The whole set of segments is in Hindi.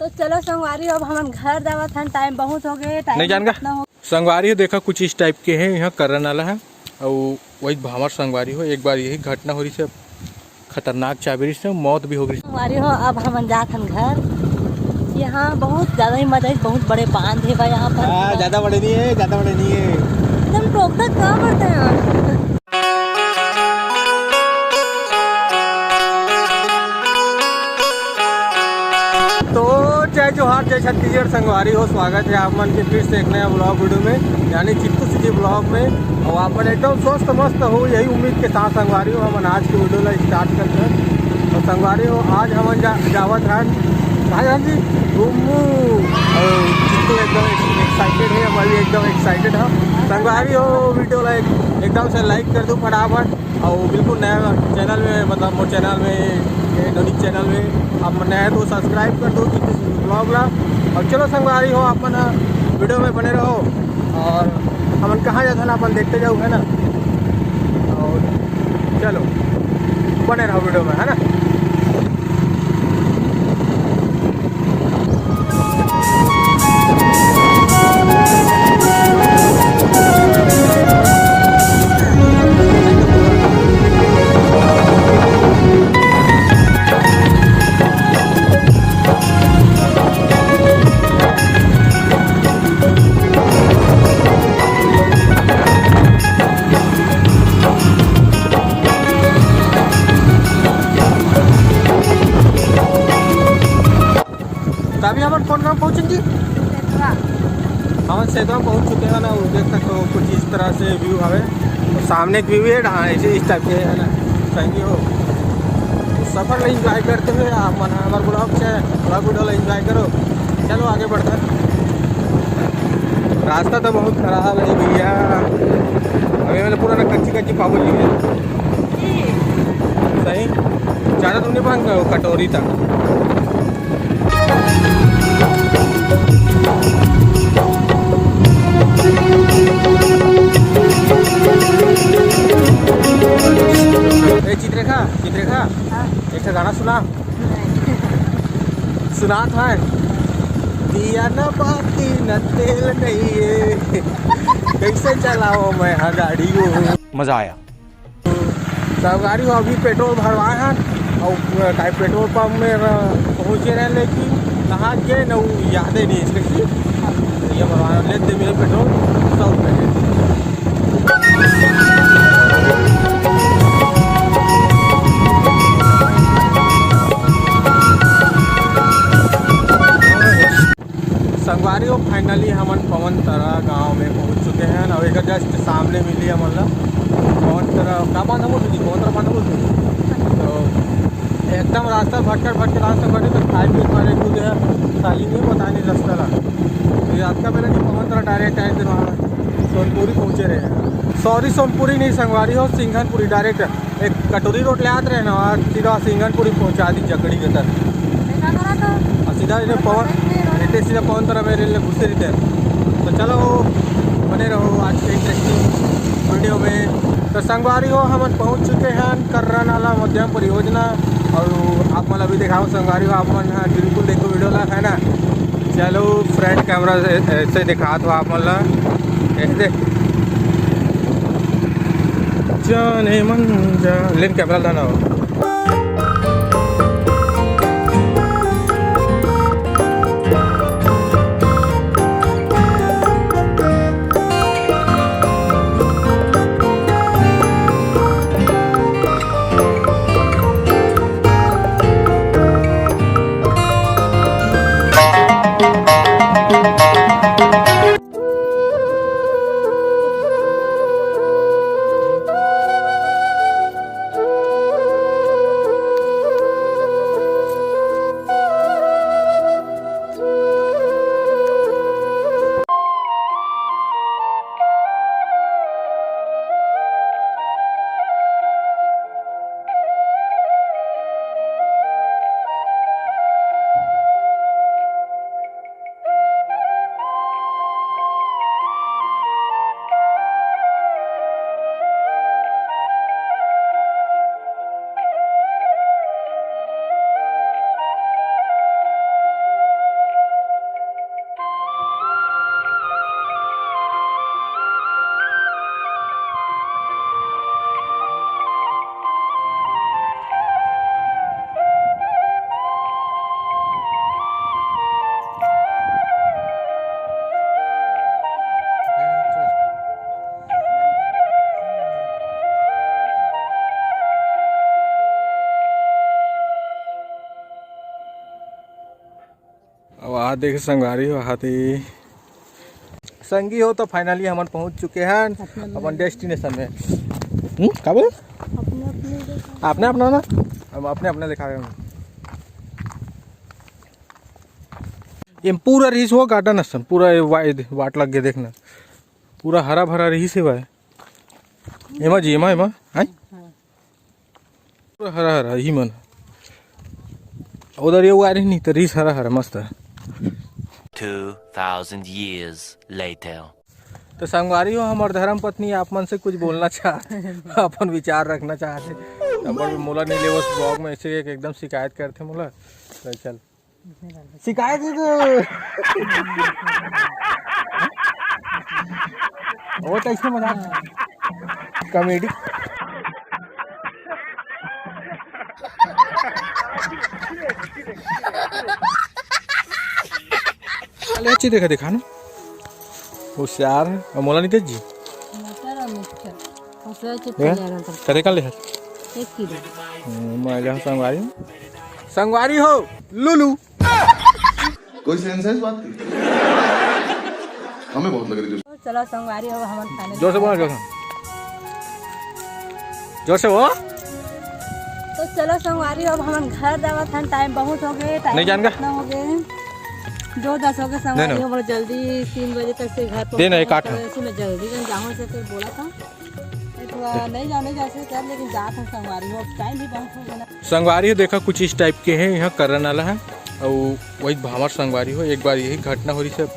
तो चलो संगवारी अब हम घर जावत हन, टाइम बहुत हो गए। नहीं जान गा संगवारी हो देखा कुछ इस टाइप के हैं यहाँ करन वाला है और वही हमार संगवारी हो एक बार यही घटना हो रही से खतरनाक चाबरी से मौत भी हो गई। संगवारी हो अब हम जात हन घर। यहाँ बहुत ज्यादा ही मजा है, बहुत बड़े बांध है यहाँ पर। ज्यादा बड़े नहीं है, ज्यादा बड़े नहीं है, एकदम टोकता कहाँ पड़ते हैं। तो जय जोहार जय छत्तीसगढ़ संगवारी हो, स्वागत है आप मन के फिर से एक नया ब्लॉग वीडियो में यानी चित्तू सिटी ब्लॉग में। और आप मन एकदम स्वस्थ मस्त हो यही उम्मीद के साथ संगवारी हो हम आज की वीडियो ला स्टार्ट करते हैं। तो संगवारी हो आज हम जावत हैं भाई जी घूमू और चित्तू एकदम एक्साइटेड है, हमारी एकदम एक्साइटेड है। संगवारी हो वीडियो ला एकदम से लाइक कर दूँ फटाफट और बिल्कुल नया चैनल में मतलब मोर चैनल में दैनिक चैनल में आप नया है तो सब्सक्राइब कर दो ब्लॉग ला। और चलो संगवारी हो अपन वीडियो में बने रहो और हमन कहाँ जाते ना अपन देखते जाओ है ना। और चलो बने रहो वीडियो में है ना। अभी हम कौन कहाँ पहुँचेंगे? हम सेतवा पहुँच चुके हैं ना। देख सकते हो कुछ इस तरह से व्यू है और सामने एक व्यू है हाँ ऐसे इस टाइप के है ना। सही हो तो सफ़र ला इंजॉय करते हुए आप मन हमारे ब्लॉग से ब्लॉग वीडियो ला इंजॉय करो। चलो आगे बढ़ते हैं। रास्ता तो बहुत खराब है भैया, अभी मैंने पूरा ना कच्ची कच्ची पावल ली है सही ज़्यादा तुमने पान कटोरी तक। चित्रेखा चित्रेखा एक गाना सुना सुना था दिया न बाती न तेल नहीं है कैसे चलाओ मैं हाँ गाड़ी हो। मजा आया सब गाड़ी हो अभी पेट्रोल भरवाए हैं और टाइप पेट्रोल पंप में पहुँचे रहे लेकिन कहाँ के न यादें नहीं इसकी ये भरवाना लेते मेरे पेट्रोल 100 रुपये। संगवारी हो फाइनली हमन पवन तरा गांव में पहुंच चुके हैं और एक जस्ट सामने मिली हमन ला पवन तरा का बांधा बोल रही पवन तरा बांधा बोल रही। तो एकदम रास्ता भटकर रास्ता भटके तो खाए पी मारे खुद है खाली नहीं पता नहीं रास्ता ला। तो रात का पहले नहीं पवन तरा डायरेक्ट आए थे वहाँ सोनपुरी पहुँचे रहे हैं। सॉरी सोनपुरी नहीं संगवारी हो सिंघनपुरी डायरेक्ट एक कटोरी रोड ले आते रहे ना और सीधा सिंघनपुरी पहुँचा दी जकड़ी के तरफ और सीधा पवन सीधा पवन तरह में रेल घुसे रहते हैं। तो चलो बने रहो आज के इंटरेस्टिंग वीडियो में। तो संगवारी हो हम पहुंच चुके हैं कर्रा नाला मध्यम परियोजना और आप मतलब अभी दिखाओ संगवारी हो आप मन बिल्कुल देखो वीडियो ला है ना। चलो फ्रंट कैमरा से दिखा दो आप मतलब ऐसे जाने मन जा लेन कैमरा लाना हो। अब आ देखे संगवारी हो हाथी संगी हो तो फाइनली हम पहुंच चुके हैं अपन डेस्टिनेशन में। का बोले अपने अपना ना हम अपने अपने दिखा रहे हैं। ये पूरा रहीस हुआ गार्डन है पूरा वाट लग गया देखना पूरा हरा भरा रहीस है भाई एमा जी एमा एमा है पूरा हरा हरा ही मन उधर ये आ रही नहीं तो रहीस हरा हरा मस्त है। 2000 years later तो संगवारी हो हमारे धर्म पत्नी आप मन से कुछ बोलना चाह अपन विचार रखना चाहते मोला नहीं ले उस ब्लॉग में ऐसे एकदम शिकायत करते मोला तो चल शिकायत वो तो इसमें मजाक कॉमेडी अच्छी देखा ना होशियार है मोला नहीं तेज जी करे का ले संगवारी संगवारी हो लुलू कोई सेंस है इस बात की? हमें बहुत लग रही है। चलो संगवारी हो हम खाने जोर से बोलो जोर से वो तो चलो संगवारी हो हम घर जावा था टाइम बहुत हो गए नहीं जान कितना हो गए 2:10 हो गए संगवारी हो जल्दी 3 बजे तक से घर देना एक आठ मैं जल्दी जाऊँ से फिर बोला था नहीं जाने जैसे कर लेकिन जात हम संगवारी हो टाइम भी बहुत हो गया। संगवारी हो देखा कुछ इस टाइप के हैं यहाँ करने वाला है और वही हमार संगवारी हो एक बार यही घटना हो रही से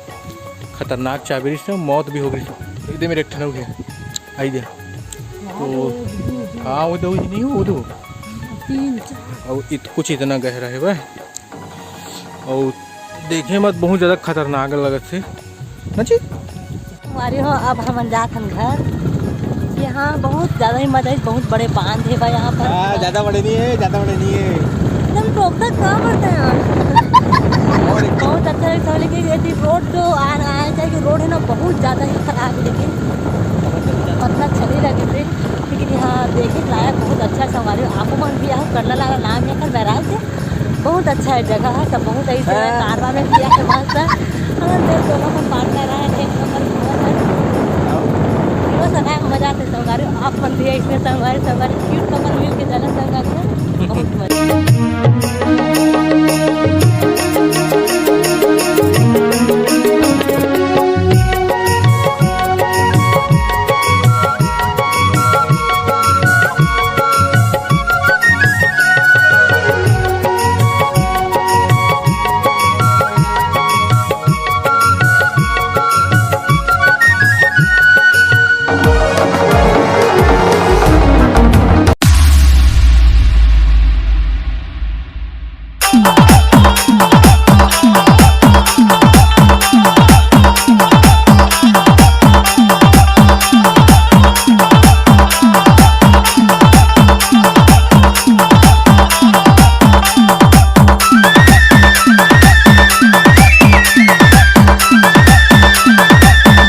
खतरनाक चाबेरी से मौत भी हो गई एकदम मेरे ठंडा हो गया आई दे तो हाँ वो तो नहीं हो वो और कुछ इतना गहरा है वह और देखे मत बहुत ज़्यादा खतरनाक लगत से ना जी संगवारी हो अब हम जात हम घर यहाँ बहुत ज़्यादा ही मजा है बहुत बड़े बांध है भाई यहाँ पर ज़्यादा बड़े नहीं है एकदम टोकता कहाँ पड़ता है बहुत अच्छा है लेकिन यदि रोड जो आ रहा है कि रोड है ना बहुत ज़्यादा ही खराब है लेकिन पत्थर छली लगे थे लेकिन यहाँ देखे लायक बहुत अच्छा संगवारी आपको मन भी यहाँ करला लाला नाम है कर बैराज से बहुत अच्छा है जगह है सब बहुत ऐसे कारवा में किया है मस्त है अगर दोनों को पार कर रहा है एक नंबर मजा आते संगवारी आप मन भी इसमें संगवारी क्यूट कमर मिल के जाना संगवारी बहुत मजा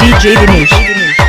DJ Dinesh.